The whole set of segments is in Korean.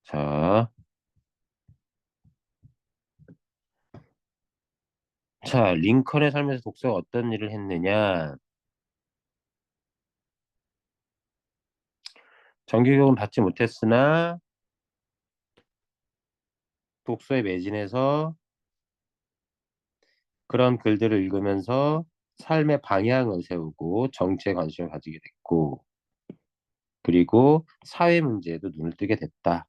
자, 자, 링컨의 삶에서 독서가 어떤 일을 했느냐? 정규교육은 받지 못했으나 독서에 매진해서 그런 글들을 읽으면서 삶의 방향을 세우고 정치에 관심을 가지게 됐고, 그리고 사회 문제에도 눈을 뜨게 됐다.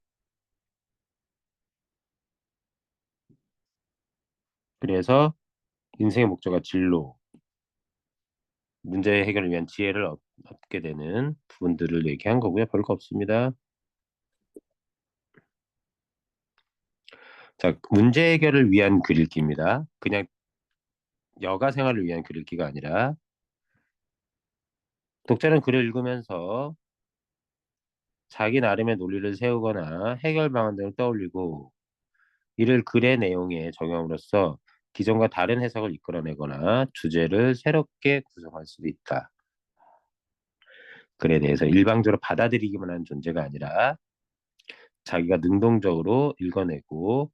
그래서 인생의 목적과 진로, 문제 해결을 위한 지혜를 얻게 되는 부분들을 얘기한 거고요. 별거 없습니다. 자, 문제 해결을 위한 글 읽기입니다. 그냥 여가 생활을 위한 글 읽기가 아니라 독자는 글을 읽으면서 자기 나름의 논리를 세우거나 해결 방안 등을 떠올리고 이를 글의 내용에 적용함으로써 기존과 다른 해석을 이끌어내거나 주제를 새롭게 구성할 수도 있다. 글에 대해서 일방적으로 받아들이기만 하는 존재가 아니라 자기가 능동적으로 읽어내고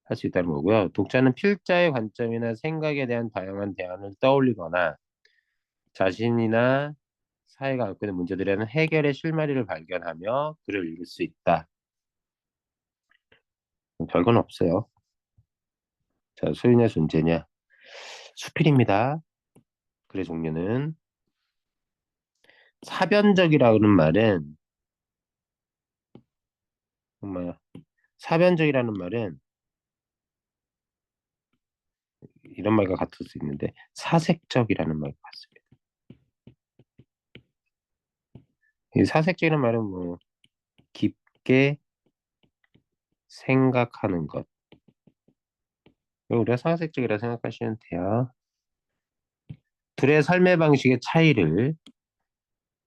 할 수 있다는 거고요. 독자는 필자의 관점이나 생각에 대한 다양한 대안을 떠올리거나 자신이나 사회가 안고 있는 문제들에 대한 해결의 실마리를 발견하며 글을 읽을 수 있다. 별건 없어요. 자, 소유냐 존재냐. 수필입니다. 글의 종류는 사변적이라는 말은 정말 사변적이라는 말은 이런 말과 같을 수 있는데 사색적이라는 말과 같습니다. 이 사색적이라는 말은 뭐 깊게 생각하는 것. 우리가 사색적이라 생각하시면 돼요. 둘의 삶의 방식의 차이를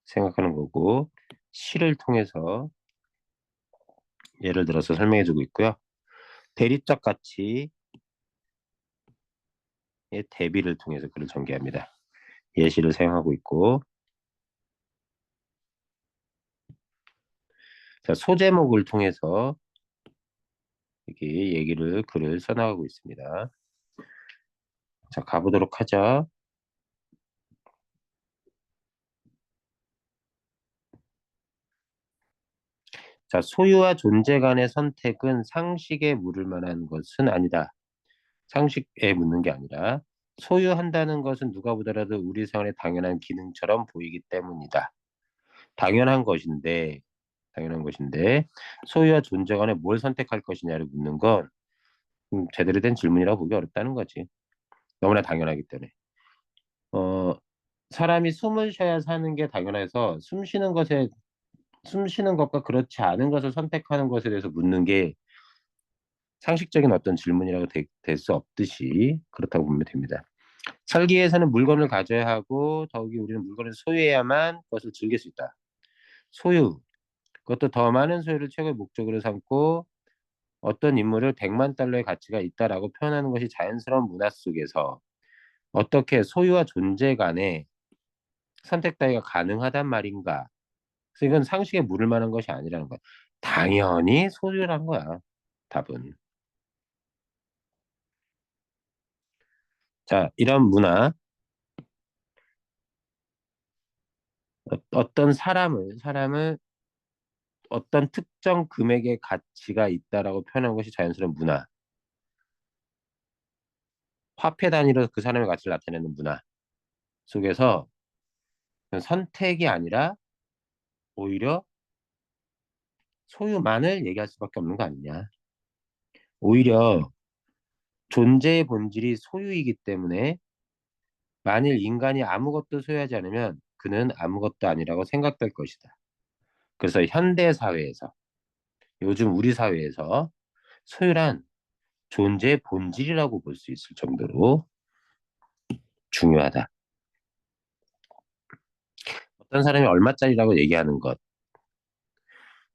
생각하는 거고 시를 통해서 예를 들어서 설명해주고 있고요. 대립적 가치의 대비를 통해서 글을 전개합니다. 예시를 사용하고 있고 자, 소제목을 통해서 이렇게 글을 써나가고 있습니다. 자, 가보도록 하죠. 자, 소유와 존재 간의 선택은 상식에 물을 만한 것은 아니다. 상식에 묻는 게 아니라 소유한다는 것은 누가 보더라도 우리 생활의 당연한 기능처럼 보이기 때문이다. 당연한 것인데, 당연한 것인데 소유와 존재 간에 뭘 선택할 것이냐를 묻는 건 제대로 된 질문이라고 보기 어렵다는 거지. 너무나 당연하기 때문에. 어, 사람이 숨을 쉬어야 사는 게 당연해서 숨 쉬는 것과 그렇지 않은 것을 선택하는 것에 대해서 묻는 게 상식적인 어떤 질문이라고 될 수 없듯이 그렇다고 보면 됩니다. 살기 위해서는 물건을 가져야 하고 더욱이 우리는 물건을 소유해야만 그것을 즐길 수 있다. 소유, 그것도 더 많은 소유를 최고의 목적으로 삼고 어떤 인물을 100만 달러의 가치가 있다라고 표현하는 것이 자연스러운 문화 속에서 어떻게 소유와 존재 간의 선택 따위가 가능하단 말인가? 그래서 이건 상식에 물을 만한 것이 아니라는 거야. 당연히 소유란 거야. 답은. 자, 이런 문화, 어떤 사람을 어떤 특정 금액의 가치가 있다라고 표현한 것이 자연스러운 문화. 화폐 단위로 그 사람의 가치를 나타내는 문화 속에서 선택이 아니라 오히려 소유만을 얘기할 수밖에 없는 거 아니냐. 오히려 존재의 본질이 소유이기 때문에 만일 인간이 아무것도 소유하지 않으면 그는 아무것도 아니라고 생각될 것이다. 그래서 현대 사회에서 요즘 우리 사회에서 소유란 존재의 본질이라고 볼 수 있을 정도로 중요하다. 어떤 사람이 얼마짜리라고 얘기하는 것,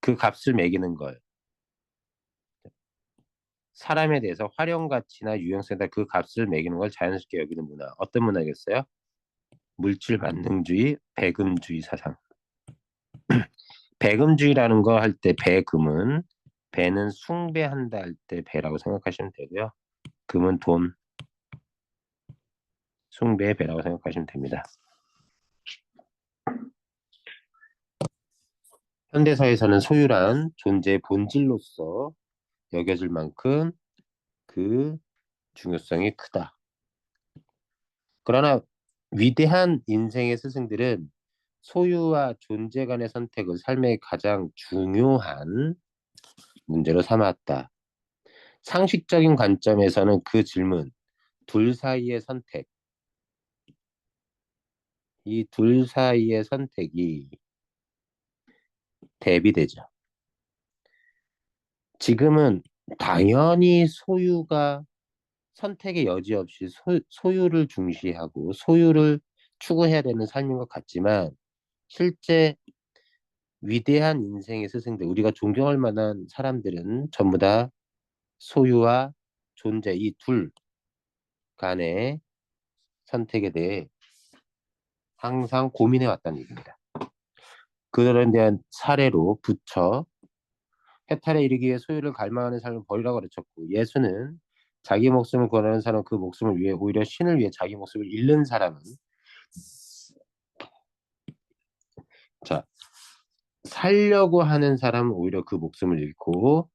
그 값을 매기는 걸, 사람에 대해서 활용 가치나 유용성에다 그 값을 매기는 걸 자연스럽게 여기는 문화. 어떤 문화겠어요? 물질 만능주의, 배금주의 사상. 배금주의라는 거 할 때 배금은 배는 숭배한다 할 때 배라고 생각하시면 되고요. 금은 돈, 숭배의 배라고 생각하시면 됩니다. 현대사에서는 소유란 존재의 본질로서 여겨질 만큼 그 중요성이 크다. 그러나 위대한 인생의 스승들은 소유와 존재 간의 선택을 삶의 가장 중요한 문제로 삼았다. 상식적인 관점에서는 그 질문, 둘 사이의 선택, 이 둘 사이의 선택이 대비되죠. 지금은 당연히 소유가 선택의 여지 없이 소유를 중시하고 소유를 추구해야 되는 삶인 것 같지만 실제 위대한 인생의 스승들, 우리가 존경할 만한 사람들은 전부 다 소유와 존재 이 둘 간의 선택에 대해 항상 고민해 왔다는 얘기입니다. 그들에 대한 사례로 부처 해탈에 이르기 위해 소유를 갈망하는 삶을 버리라고 가르쳤고 예수는 자기 목숨을 구하는 사람 그 목숨을 위해 오히려 신을 위해 자기 목숨을 잃는 사람은 자 살려고 하는 사람은 오히려 그 목숨을 잃고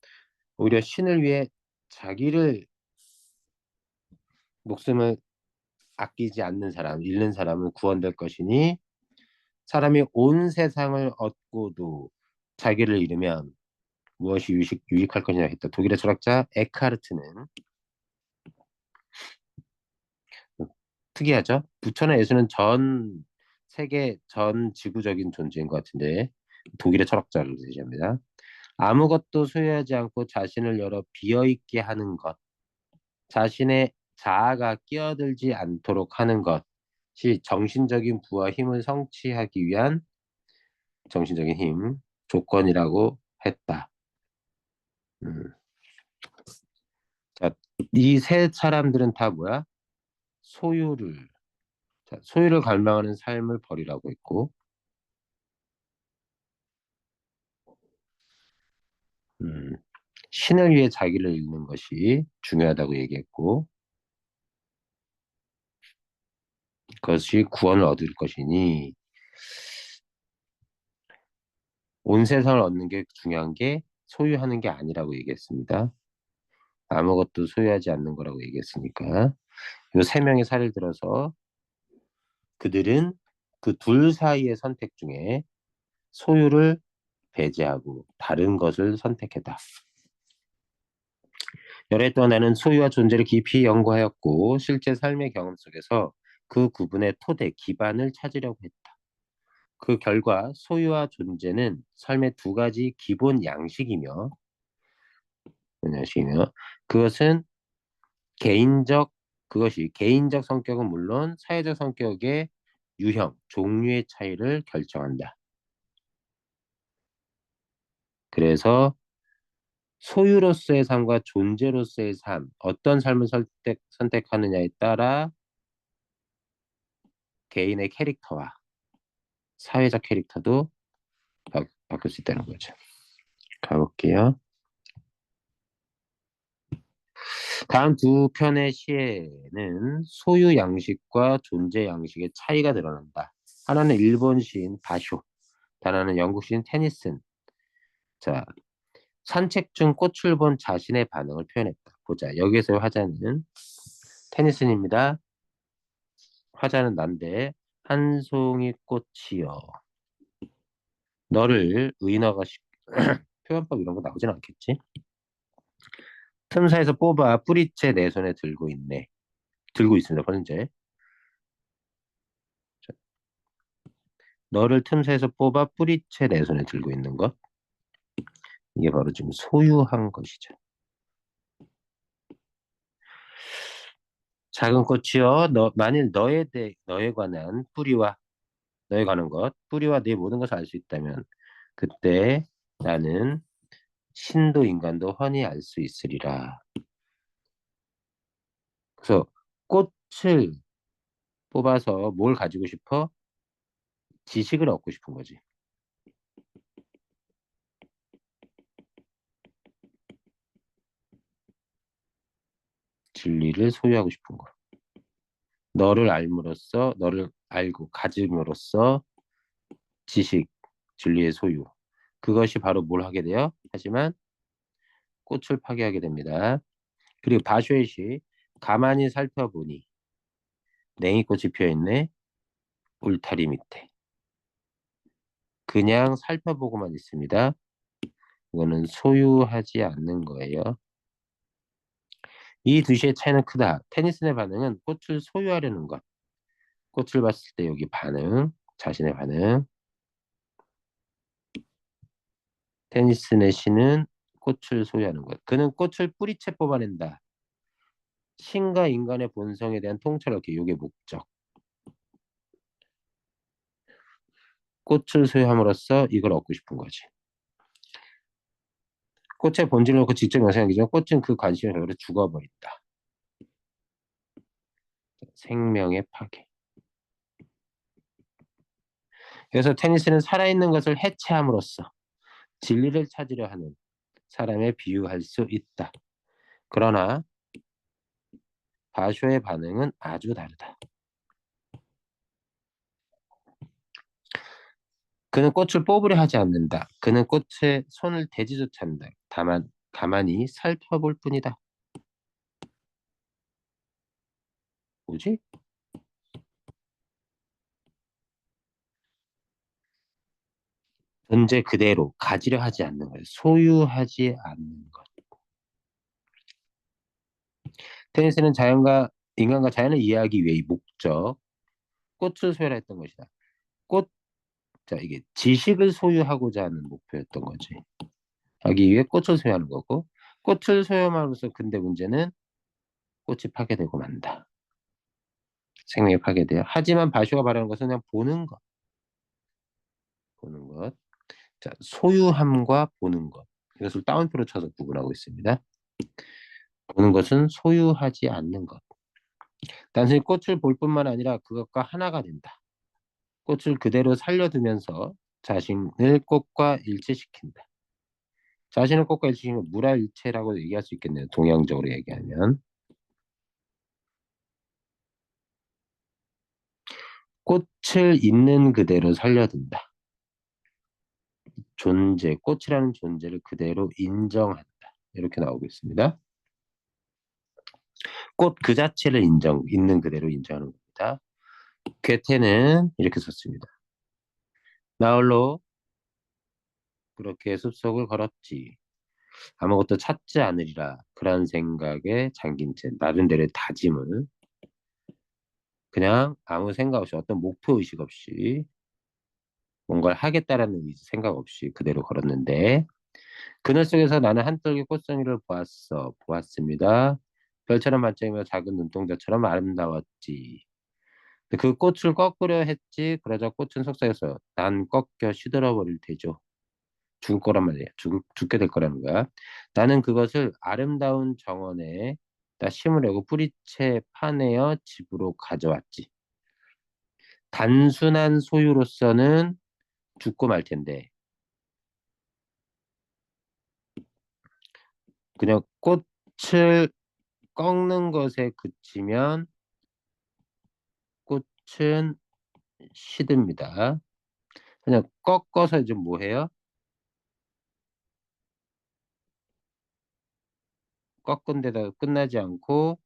오히려 신을 위해 자기를 목숨을 아끼지 않는 사람, 잃는 사람은 구원될 것이니 사람이 온 세상을 얻고도 자기를 잃으면 무엇이 유익할 것이냐 했다. 독일의 철학자 에카르트는 특이하죠. 부처나 예수는 전 세계 전 지구적인 존재인 것 같은데 독일의 철학자를 제시합니다. 아무것도 소유하지 않고 자신을 열어 비어있게 하는 것, 자신의 자아가 끼어들지 않도록 하는 것이 정신적인 부와 힘을 성취하기 위한 정신적인 힘, 조건이라고 했다. 음. 자, 이 세 사람들은 다 뭐야? 소유를, 자, 소유를 갈망하는 삶을 버리라고 했고, 음, 신을 위해 자기를 잃는 것이 중요하다고 얘기했고, 그것이 구원을 얻을 것이니, 온 세상을 얻는 게 중요한 게 소유하는 게 아니라고 얘기했습니다. 아무것도 소유하지 않는 거라고 얘기했으니까. 이 세 명의 사례를 들어서 그들은 그 둘 사이의 선택 중에 소유를 배제하고 다른 것을 선택했다. 열애 또한 나는 소유와 존재를 깊이 연구하였고 실제 삶의 경험 속에서 그 구분의 토대, 기반을 찾으려고 했다. 그 결과 소유와 존재는 삶의 두 가지 기본 양식이며 그것은 개인적 그것이 개인적 성격은 물론 사회적 성격의 유형, 종류의 차이를 결정한다. 그래서 소유로서의 삶과 존재로서의 삶, 어떤 삶을 선택하느냐에 따라 개인의 캐릭터와 사회적 캐릭터도 바뀔 수 있다는 거죠. 가볼게요. 다음 두 편의 시에는 소유 양식과 존재 양식의 차이가 드러난다. 하나는 일본 시인 바쇼, 하나는 영국 시인 테니슨. 자, 산책 중 꽃을 본 자신의 반응을 표현했다. 보자. 여기서의 화자는 테니슨입니다. 화자는 난데 한 송이 꽃이여. 너를 의인화가 표현법 이런 거 나오진 않겠지? 틈사에서 뽑아 뿌리째 내 손에 들고 있네. 들고 있습니다. 현재. 너를 틈새에서 뽑아 뿌리채 내 손에 들고 있는 것. 이게 바로 지금 소유한 것이죠. 작은 꽃이여, 만일 너에 관한 뿌리와 너에 관한 것, 뿌리와 네 모든 것을 알 수 있다면 그때 나는 신도 인간도 훤히 알 수 있으리라. 그래서 꽃을 뽑아서 뭘 가지고 싶어? 지식을 얻고 싶은 거지. 진리를 소유하고 싶은 거. 너를 알므로써, 너를 알고 가짐으로써 지식, 진리의 소유. 그것이 바로 뭘 하게 돼요? 하지만 꽃을 파괴하게 됩니다. 그리고 바쇼의 시, 가만히 살펴보니 냉이꽃이 피어있네. 울타리 밑에. 그냥 살펴보고만 있습니다. 이거는 소유하지 않는 거예요. 이 두 시의 차이는 크다. 테니슨의 반응은 꽃을 소유하려는 것. 꽃을 봤을 때 여기 반응, 자신의 반응. 테니슨의 시는 꽃을 소유하는 것. 그는 꽃을 뿌리채 뽑아낸다. 신과 인간의 본성에 대한 통찰을 얻기. 이게 목적. 꽃을 소유함으로써 이걸 얻고 싶은 거지. 꽃의 본질을 놓고 직접 명상하기전 꽃은 그 관심을 별로 죽어버린다. 생명의 파괴. 그래서 테니스는 살아있는 것을 해체함으로써 진리를 찾으려 하는 사람에 비유할 수 있다. 그러나 바쇼의 반응은 아주 다르다. 그는 꽃을 뽑으려 하지 않는다. 그는 꽃에 손을 대지조차 않는다. 다만 가만히 살펴볼 뿐이다. 뭐지? 존재 그대로 가지려 하지 않는 것, 소유하지 않는 것. 테니스는 자연과 인간과 자연을 이해하기 위해 이 목적, 꽃을 소유라 했던 것이다. 꽃, 자 이게 지식을 소유하고자 하는 목표였던 거지. 하기 위해 꽃을 소유하는 거고, 꽃을 소유함으로써 근데 문제는 꽃이 파괴되고 만다. 생명이 파괴돼요. 하지만 바쇼가 말하는 것은 그냥 보는 것, 보는 것. 자, 소유함과 보는 것. 이것을 따옴표로 쳐서 구분하고 있습니다. 보는 것은 소유하지 않는 것. 단순히 꽃을 볼 뿐만 아니라 그것과 하나가 된다. 꽃을 그대로 살려두면서 자신을 꽃과 일치시킨다. 자신을 꽃과 일치시키면 물화일체라고 얘기할 수 있겠네요. 동양적으로 얘기하면. 꽃을 있는 그대로 살려둔다. 존재, 꽃이라는 존재를 그대로 인정한다. 이렇게 나오고 있습니다. 꽃 그 자체를 있는 그대로 인정하는 겁니다. 괴테는 이렇게 썼습니다. 나홀로 그렇게 숲속을 걸었지. 아무것도 찾지 않으리라. 그런 생각에 잠긴 채 나름대로의 다짐을 그냥 아무 생각 없이 어떤 목표 의식 없이 뭔가를 하겠다라는 생각 없이 그대로 걸었는데 그늘 속에서 나는 한떨기 꽃송이를 보았습니다. 별처럼 반짝이며 작은 눈동자처럼 아름다웠지. 그 꽃을 꺾으려 했지. 그러자 꽃은 속삭여서 난 꺾여 시들어버릴 테죠. 죽을 거란 말이야. 죽게 될 거라는 거야. 나는 그것을 아름다운 정원에 다 심으려고 뿌리채 파내어 집으로 가져왔지. 단순한 소유로서는 죽고 말 텐데 그냥 꽃을 꺾는 것에 그치면 꽃은 시듭니다. 그냥 꺾어서 이제 뭐 해요? 꺾은 데다 끝나지 않고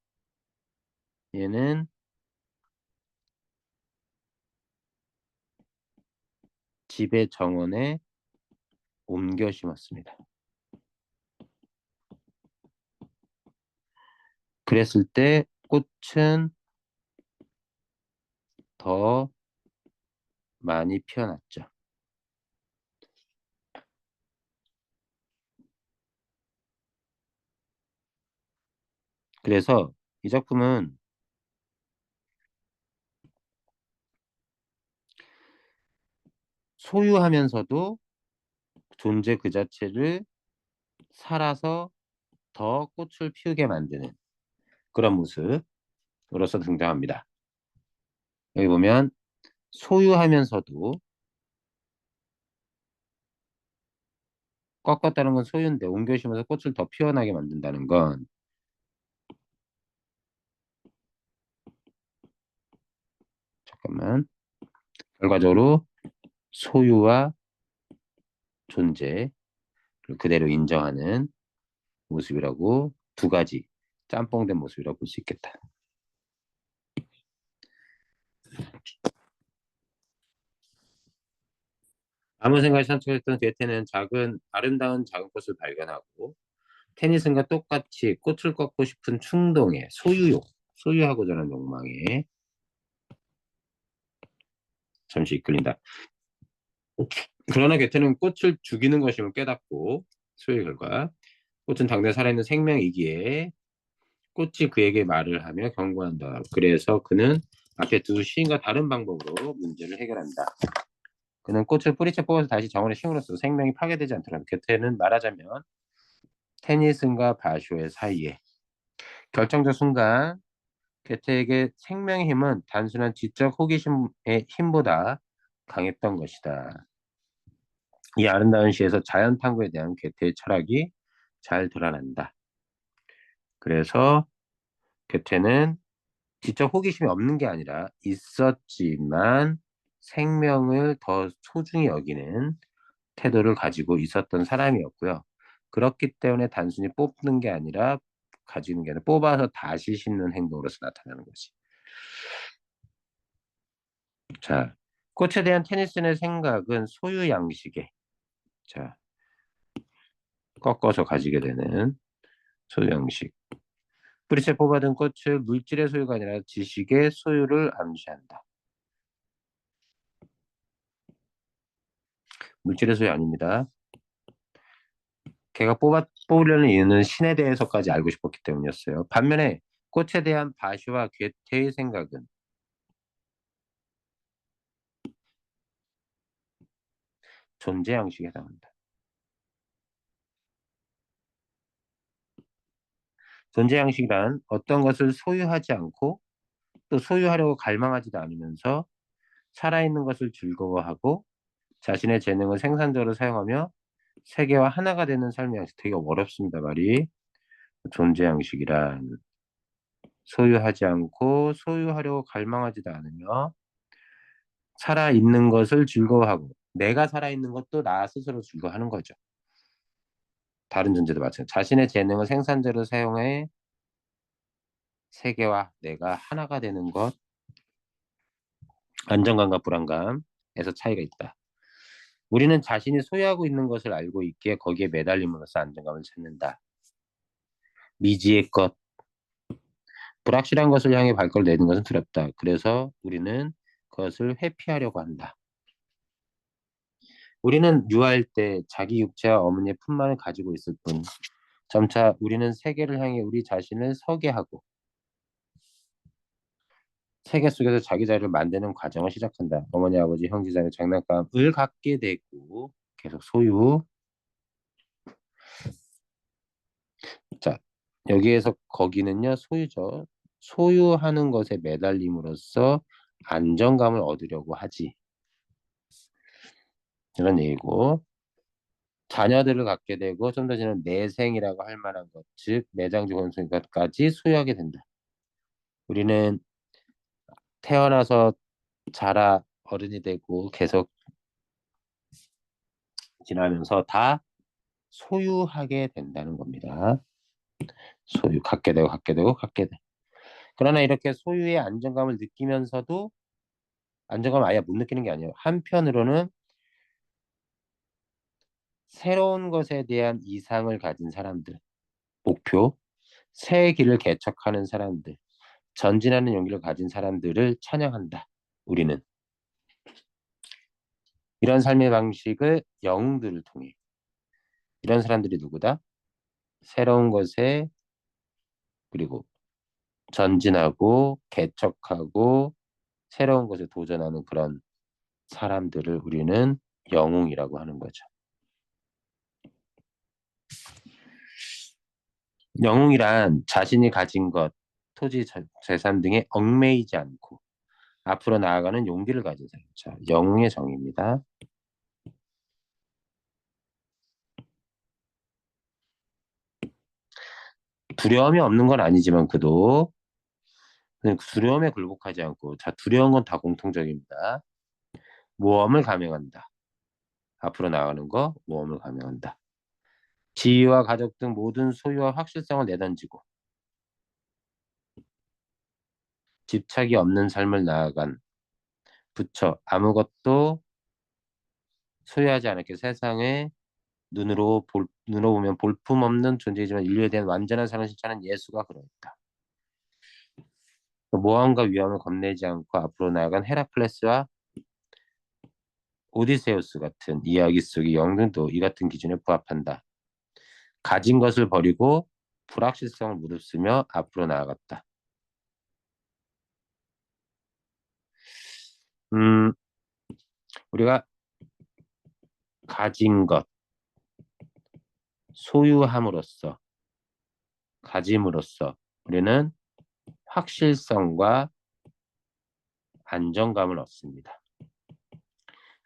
얘는 집의 정원에 옮겨 심었습니다. 그랬을 때 꽃은 더 많이 피어났죠. 그래서 이 작품은 소유하면서도 존재 그 자체를 살아서 더 꽃을 피우게 만드는 그런 모습으로서 등장합니다. 여기 보면 소유하면서도 꺾었다는 건 소유인데 옮겨 심어서 꽃을 더 피어나게 만든다는 건 잠깐만. 결과적으로 소유와 존재를 그대로 인정하는 모습이라고 두 가지 짬뽕된 모습이라고 볼 수 있겠다. 아무 생각이 산책했던 괴테는 아름다운 작은 꽃을 발견하고 테니슨과 똑같이 꽃을 꺾고 싶은 충동에 소유하고자 하는 욕망에 잠시 이끌린다. 그러나 괴테는 꽃을 죽이는 것임을 깨닫고 소유의 결과 꽃은 당대 살아있는 생명이기에 꽃이 그에게 말을 하며 경고한다. 그래서 그는 앞에 두 시인과 다른 방법으로 문제를 해결한다. 그는 꽃을 뿌리채 뽑아서 다시 정원에 심으로써 생명이 파괴되지 않도록 괴테는 말하자면 테니슨과 바쇼의 사이에 결정적 순간 괴테에게 생명의 힘은 단순한 지적 호기심의 힘보다 강했던 것이다. 이 아름다운 시에서 자연 탐구에 대한 괴테의 철학이 잘 드러난다. 그래서 괴테는 지적 호기심이 없는 게 아니라 있었지만 생명을 더 소중히 여기는 태도를 가지고 있었던 사람이었고요. 그렇기 때문에 단순히 뽑는 게 아니라 가지는 게 아니라 뽑아서 다시 심는 행동으로서 나타나는 거지. 자, 꽃에 대한 테니슨의 생각은 소유 양식에 자, 꺾어서 가지게 되는 소유 양식. 뿌리채 뽑아둔 꽃을 물질의 소유가 아니라 지식의 소유를 암시한다. 물질의 소유 아닙니다. 걔가 뽑으려는 이유는 신에 대해서까지 알고 싶었기 때문이었어요. 반면에 꽃에 대한 바시와 괴테의 생각은 존재 양식에 해당한다. 존재 양식이란 어떤 것을 소유하지 않고 또 소유하려고 갈망하지도 않으면서 살아있는 것을 즐거워하고 자신의 재능을 생산적으로 사용하며 세계와 하나가 되는 삶의 양식. 되게 어렵습니다, 말이. 존재 양식이란 소유하지 않고 소유하려고 갈망하지도 않으며 살아있는 것을 즐거워하고 내가 살아있는 것도 나 스스로 즐거워하는 거죠. 다른 존재도 마찬가지. 자신의 재능을 생산적으로 사용해 세계와 내가 하나가 되는 것, 안정감과 불안감에서 차이가 있다. 우리는 자신이 소유하고 있는 것을 알고 있기에 거기에 매달림으로써 안정감을 찾는다. 미지의 것, 불확실한 것을 향해 발걸음 내는 것은 두렵다. 그래서 우리는 그것을 회피하려고 한다. 우리는 유아일 때 자기 육체와 어머니의 품만을 가지고 있을 뿐, 점차 우리는 세계를 향해 우리 자신을 서게 하고 세계 속에서 자기 자리를 만드는 과정을 시작한다. 어머니, 아버지, 형제, 자매, 장난감을 갖게 되고 계속 소유. 자, 여기에서 거기는요, 소유죠. 소유하는 것에 매달림으로써 안정감을 얻으려고 하지. 이런 얘기고, 자녀들을 갖게 되고 좀 더 지는 내생이라고 할 만한 것, 즉 내장주 건수까지 소유하게 된다. 우리는 태어나서 자라 어른이 되고 계속 지나면서 다 소유하게 된다는 겁니다. 소유, 갖게 되고 갖게 되고 갖게 돼. 그러나 이렇게 소유의 안정감을 느끼면서도 안정감 아예 못 느끼는 게 아니에요. 한편으로는 새로운 것에 대한 이상을 가진 사람들, 목표, 새 길을 개척하는 사람들, 전진하는 용기를 가진 사람들을 찬양한다. 우리는 이런 삶의 방식을 영웅들을 통해 이런 사람들이 누구다? 새로운 것에 그리고 전진하고 개척하고 새로운 것에 도전하는 그런 사람들을 우리는 영웅이라고 하는 거죠. 영웅이란 자신이 가진 것, 토지, 재산 등에 얽매이지 않고 앞으로 나아가는 용기를 가진 사람. 자, 영웅의 정의입니다. 두려움이 없는 건 아니지만 그도 두려움에 굴복하지 않고, 자, 두려운 건 다 공통적입니다. 모험을 감행한다. 앞으로 나가는 거, 모험을 감행한다. 지위와 가족 등 모든 소유와 확실성을 내던지고, 집착이 없는 삶을 나아간 부처, 아무것도 소유하지 않았게 세상에 눈으로 보면 볼품 없는 존재이지만 인류에 대한 완전한 사랑을 실천한 예수가 그러했다. 모험과 위험을 겁내지 않고 앞으로 나아간 헤라클레스와 오디세우스 같은 이야기 속의 영웅도 이 같은 기준에 부합한다. 가진 것을 버리고 불확실성을 무릅쓰며 앞으로 나아갔다. 음, 우리가 가진 것, 소유함으로써, 가짐으로써 우리는 확실성과 안정감을 얻습니다.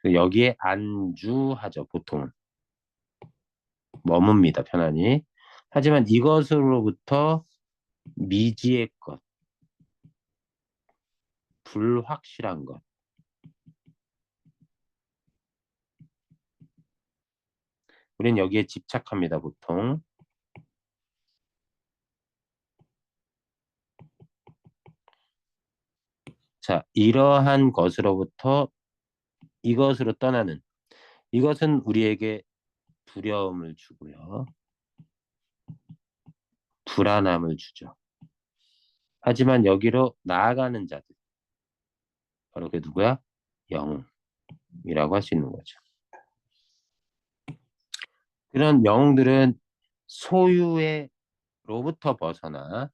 여기에 안주하죠, 보통은. 머뭅니다, 편안히. 하지만 이것으로부터 미지의 것, 불확실한 것, 우리는 여기에 집착합니다, 보통. 자, 이러한 것으로부터 이것으로 떠나는, 이것은 우리에게 두려움을 주고요. 불안함을 주죠. 하지만 여기로 나아가는 자들, 바로 그게 누구야? 영웅이라고 할 수 있는 거죠. 그런 영웅들은 소유로부터 벗어나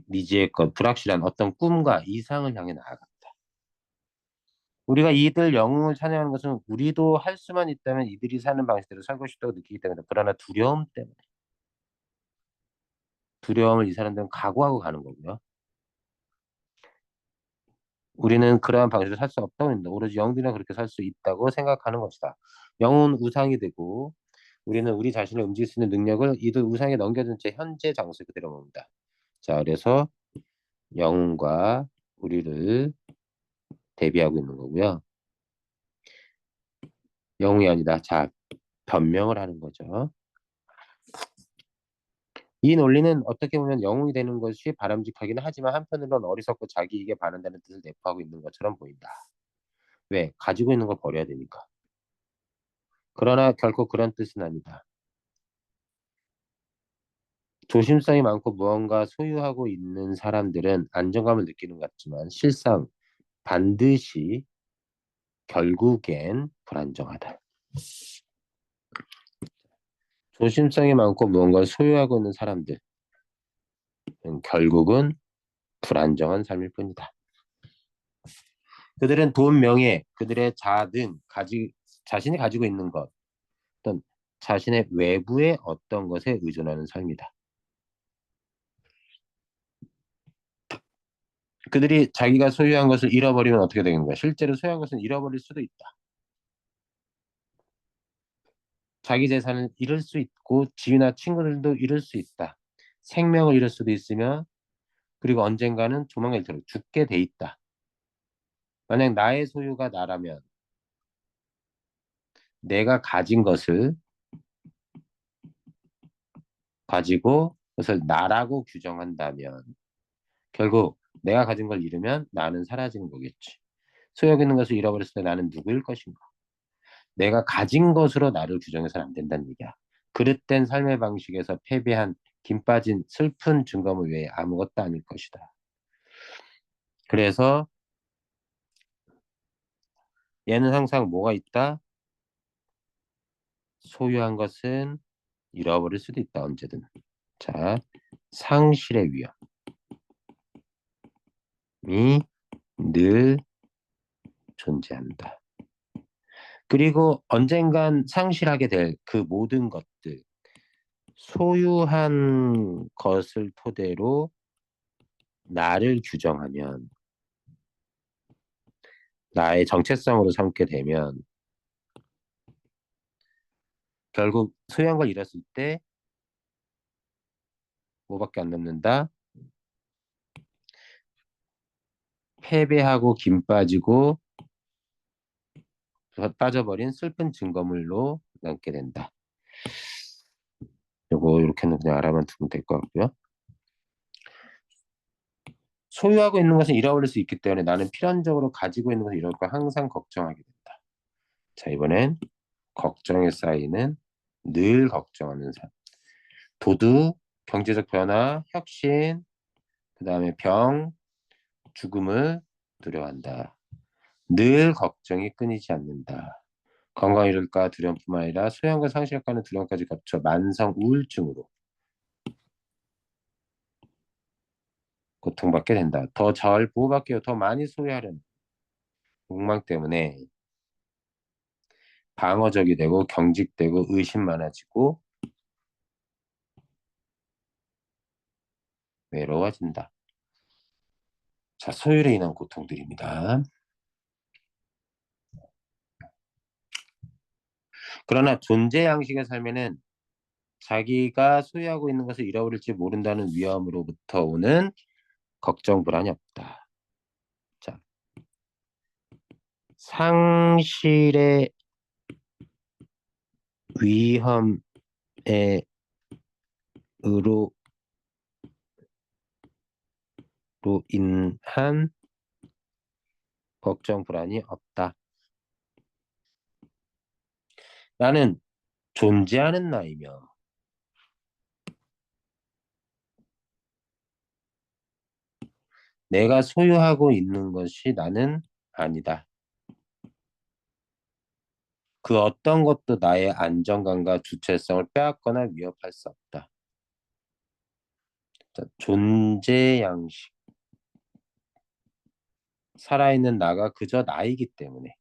미지의 것, 불확실한 어떤 꿈과 이상을 향해 나아간다. 우리가 이들 영웅을 찬양하는 것은 우리도 할 수만 있다면 이들이 사는 방식대로 살고 싶다고 느끼기 때문에, 그러나 두려움 때문에, 두려움을 이 사람들은 각오하고 가는 거고요. 우리는 그러한 방식으로 살 수 없다고 합니다. 오로지 영웅들이나 그렇게 살 수 있다고 생각하는 것이다. 영웅은 우상이 되고 우리는 우리 자신을 움직일 수 있는 능력을 이들 우상에 넘겨준 채 현재 장소에 그대로 봅니다. 자, 그래서 영웅과 우리를 대비하고 있는 거고요. 영웅이 아니다. 자, 변명을 하는 거죠. 이 논리는 어떻게 보면 영웅이 되는 것이 바람직하기는 하지만 한편으로는 어리석고 자기 이익에 반한다는 뜻을 내포하고 있는 것처럼 보인다. 왜? 가지고 있는 걸 버려야 되니까. 그러나 결코 그런 뜻은 아니다. 조심성이 많고 무언가 소유하고 있는 사람들은 안정감을 느끼는 것 같지만 실상 반드시 결국엔 불안정하다. 조심성이 많고 무언가를 소유하고 있는 사람들은 결국은 불안정한 삶일 뿐이다. 그들은 돈, 명예, 그들의 자아 등 자신이 가지고 있는 것, 어떤 자신의 외부의 어떤 것에 의존하는 삶이다. 그들이 자기가 소유한 것을 잃어버리면 어떻게 되는 거야? 실제로 소유한 것은 잃어버릴 수도 있다. 자기 재산을 잃을 수 있고 지위나 친구들도 잃을 수 있다. 생명을 잃을 수도 있으며 그리고 언젠가는 조만간 일테로 죽게 돼 있다. 만약 나의 소유가 나라면 내가 가진 것을 가지고 그것을 나라고 규정한다면 결국 내가 가진 걸 잃으면 나는 사라지는 거겠지. 소유 있는 것을 잃어버렸을 때 나는 누구일 것인가? 내가 가진 것으로 나를 규정해서는 안 된다는 얘기야. 그릇된 삶의 방식에서 패배한 김 빠진 슬픈 증거물 외에 아무것도 아닐 것이다. 그래서 얘는 항상 뭐가 있다? 소유한 것은 잃어버릴 수도 있다, 언제든. 자, 상실의 위험이 늘 존재한다. 그리고 언젠간 상실하게 될 그 모든 것들, 소유한 것을 토대로 나를 규정하면, 나의 정체성으로 삼게 되면, 결국 소유한 걸 잃었을 때 뭐밖에 안 남는다? 패배하고 김 빠지고 빠져버린 슬픈 증거물로 남게 된다. 요거 이렇게는 그냥 알아만 두면 될 것 같고요. 소유하고 있는 것은 잃어버릴 수 있기 때문에 나는 필연적으로 가지고 있는 것을 잃어버릴 걸 항상 걱정하게 된다. 자, 이번엔 걱정에 쌓이는 늘 걱정하는 삶. 도둑, 경제적 변화, 혁신, 그 다음에 병, 죽음을 두려워한다. 늘 걱정이 끊이지 않는다. 건강 잃을까 두려움뿐만 아니라 소양과 상실까는 두려움까지 겹쳐 만성 우울증으로 고통받게 된다. 더 잘 보호받기 위해 더 많이 소유하려는 욕망 때문에 방어적이 되고 경직되고 의심 많아지고 외로워진다. 자, 소유로 인한 고통들입니다. 그러나 존재 양식의 삶에는 자기가 소유하고 있는 것을 잃어버릴지 모른다는 위험으로부터 오는 걱정, 불안이 없다. 자, 상실의 위험에 으로 인한 걱정, 불안이 없다. 나는 존재하는 나이며 내가 소유하고 있는 것이 나는 아니다. 그 어떤 것도 나의 안정감과 주체성을 빼앗거나 위협할 수 없다. 자, 존재 양식. 살아있는 나가 그저 나이기 때문에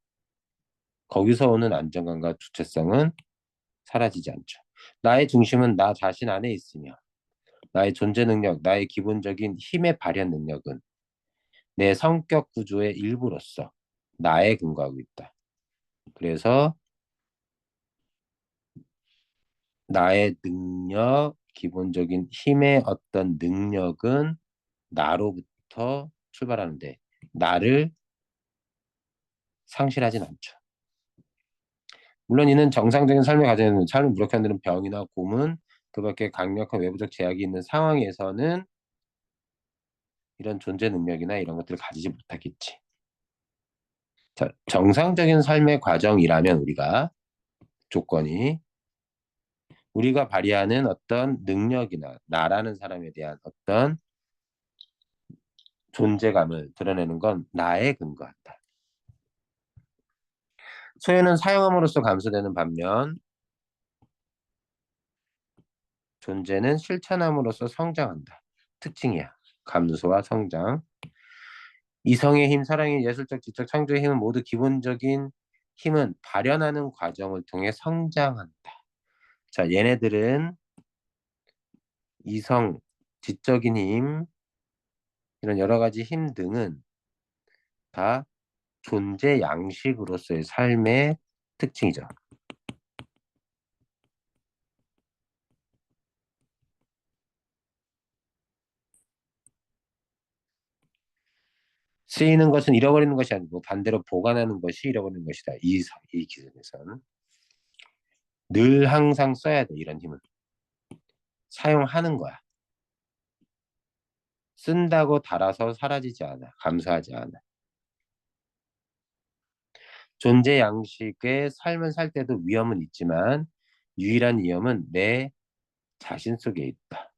거기서 오는 안정감과 주체성은 사라지지 않죠. 나의 중심은 나 자신 안에 있으며 나의 존재 능력, 나의 기본적인 힘의 발현 능력은 내 성격 구조의 일부로서 나에 근거하고 있다. 그래서 나의 능력, 기본적인 힘의 어떤 능력은 나로부터 출발하는데 나를 상실하진 않죠. 물론 이는 정상적인 삶의 과정에는 삶을 무력하게 만드는 병이나 고문, 그 밖에 강력한 외부적 제약이 있는 상황에서는 이런 존재 능력이나 이런 것들을 가지지 못하겠지. 자, 정상적인 삶의 과정이라면 우리가 조건이 우리가 발휘하는 어떤 능력이나 나라는 사람에 대한 어떤 존재감을 드러내는 건 나에 근거한다. 소유는 사용함으로써 감소되는 반면 존재는 실천함으로써 성장한다. 특징이야. 감소와 성장. 이성의 힘, 사랑의 힘, 예술적, 지적, 창조의 힘은 모두 기본적인 힘은 발현하는 과정을 통해 성장한다. 자, 얘네들은 이성, 지적인 힘, 이런 여러 가지 힘 등은 다 존재 양식으로서의 삶의 특징이죠. 쓰이는 것은 잃어버리는 것이 아니고 반대로 보관하는 것이 잃어버리는 것이다. 이 기준에서는 늘 항상 써야 돼. 이런 힘은 사용하는 거야. 쓴다고 달아서 사라지지 않아. 감소하지 않아. 존재 양식의 삶을 살 때도 위험은 있지만 유일한 위험은 내 자신 속에 있다.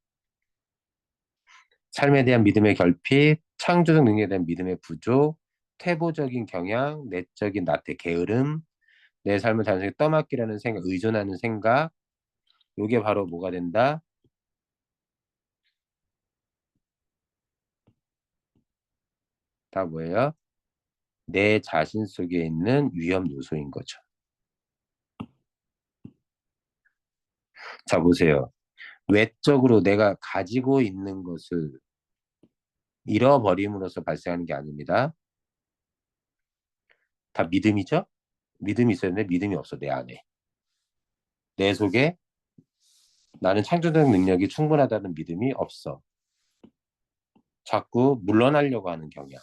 삶에 대한 믿음의 결핍, 창조적 능력에 대한 믿음의 부족, 퇴보적인 경향, 내적인 나태 게으름, 내 삶을 단순히 떠맡기라는 생각, 의존하는 생각, 요게 바로 뭐가 된다? 다 뭐예요? 내 자신 속에 있는 위험 요소인 거죠. 자, 보세요. 외적으로 내가 가지고 있는 것을 잃어버림으로써 발생하는 게 아닙니다. 다 믿음이죠? 믿음이 있어야 되는데 믿음이 없어, 내 안에. 내 속에 나는 창조적 능력이 충분하다는 믿음이 없어. 자꾸 물러나려고 하는 경향.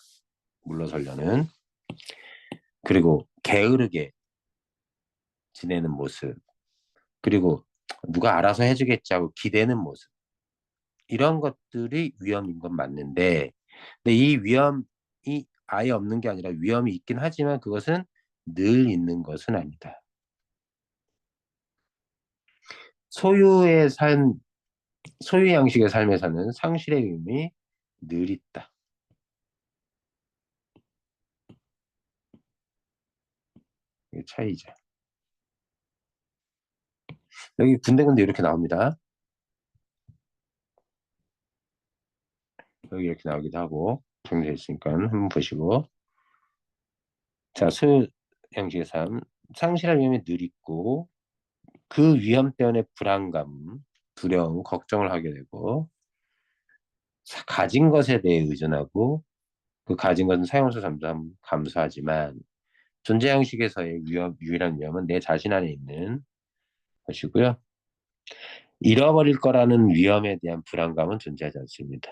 물러서려는. 그리고 게으르게 지내는 모습. 그리고 누가 알아서 해주겠지 하고 기대는 모습. 이런 것들이 위험인 건 맞는데, 근데 이 위험이 아예 없는 게 아니라 위험이 있긴 하지만 그것은 늘 있는 것은 아니다. 소유의 삶, 소유 양식의 삶에서는 상실의 위험이 늘 있다. 이게 차이죠. 여기 군데군데 이렇게 나옵니다. 여기 이렇게 나오기도 하고 정리되어 있으니까 한번 보시고. 자, 소유 양식의 삶, 상실할 위험이 늘 있고 그 위험 때문에 불안감, 두려움, 걱정을 하게 되고 가진 것에 대해 의존하고 그 가진 것은 사용해서 점점 감소하지만 존재 양식에서의 유일한 위험은 내 자신 안에 있는 것이고요. 잃어버릴 거라는 위험에 대한 불안감은 존재하지 않습니다.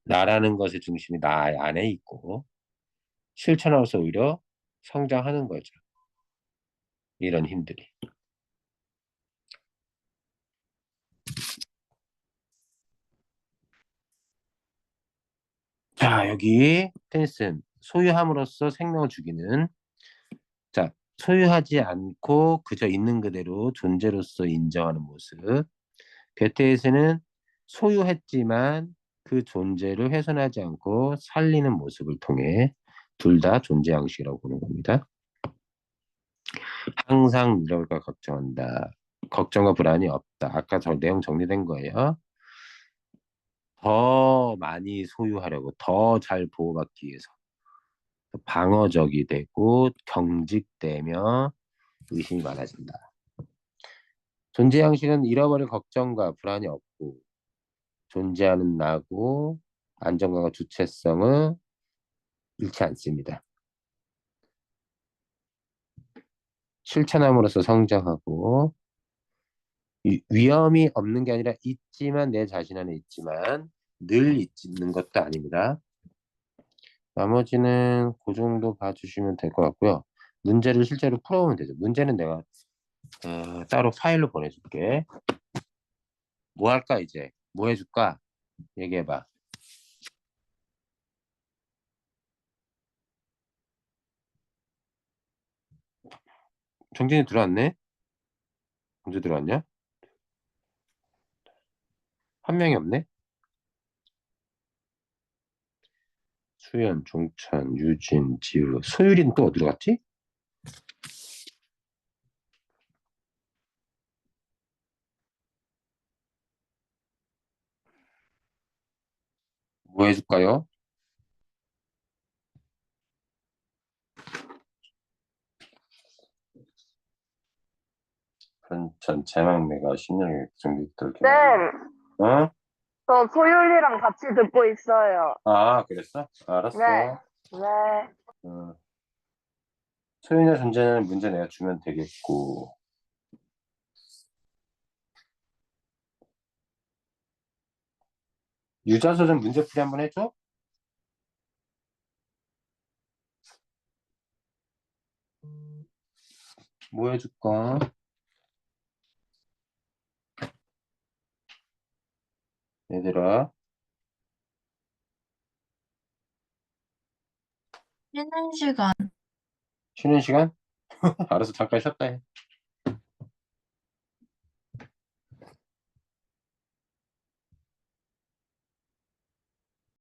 나라는 것의 중심이 나 안에 있고 실천하면서 오히려 성장하는 거죠. 이런 힘들이. 자, 여기 테니슨 소유함으로써 생명을 죽이는. 자, 소유하지 않고 그저 있는 그대로 존재로서 인정하는 모습. 괴테에서는 소유했지만 그 존재를 훼손하지 않고 살리는 모습을 통해 둘 다 존재 양식이라고 보는 겁니다. 항상 잃어버릴까 걱정한다. 걱정과 불안이 없다. 아까 저 내용 정리된 거예요. 더 많이 소유하려고, 더 잘 보호받기 위해서 방어적이 되고 경직되며 의심이 많아진다. 존재 양식은 잃어버릴 걱정과 불안이 없고 존재하는 나고 안정감과 주체성을 잃지 않습니다. 실천함으로써 성장하고 위험이 없는 게 아니라 있지만 내 자신 안에 있지만 늘 있는 것도 아닙니다. 나머지는 그 정도 봐주시면 될 것 같고요. 문제를 실제로 풀어보면 되죠. 문제는 내가 따로 파일로 보내줄게. 뭐 할까 이제? 뭐 해줄까? 얘기해봐. 정진이 들어왔네? 언제 들어왔냐? 한 명이 없네? 수연, 종찬, 유진, 지우. 소율이는 또 어디로 갔지? 뭐 해줄까요? 전 제막내가 10년이 정도 있도록. 네, 어? 저 소율이랑 같이 듣고 있어요. 아, 그랬어? 알았어. 네, 네. 어. 소윤의 존재는 문제 내가 주면 되겠고. 유자소전 문제풀이 한번 해줘? 뭐 해줄까? 얘들아, 쉬는 시간. 쉬는 시간? 알았어, 잠깐 쉬었다 해.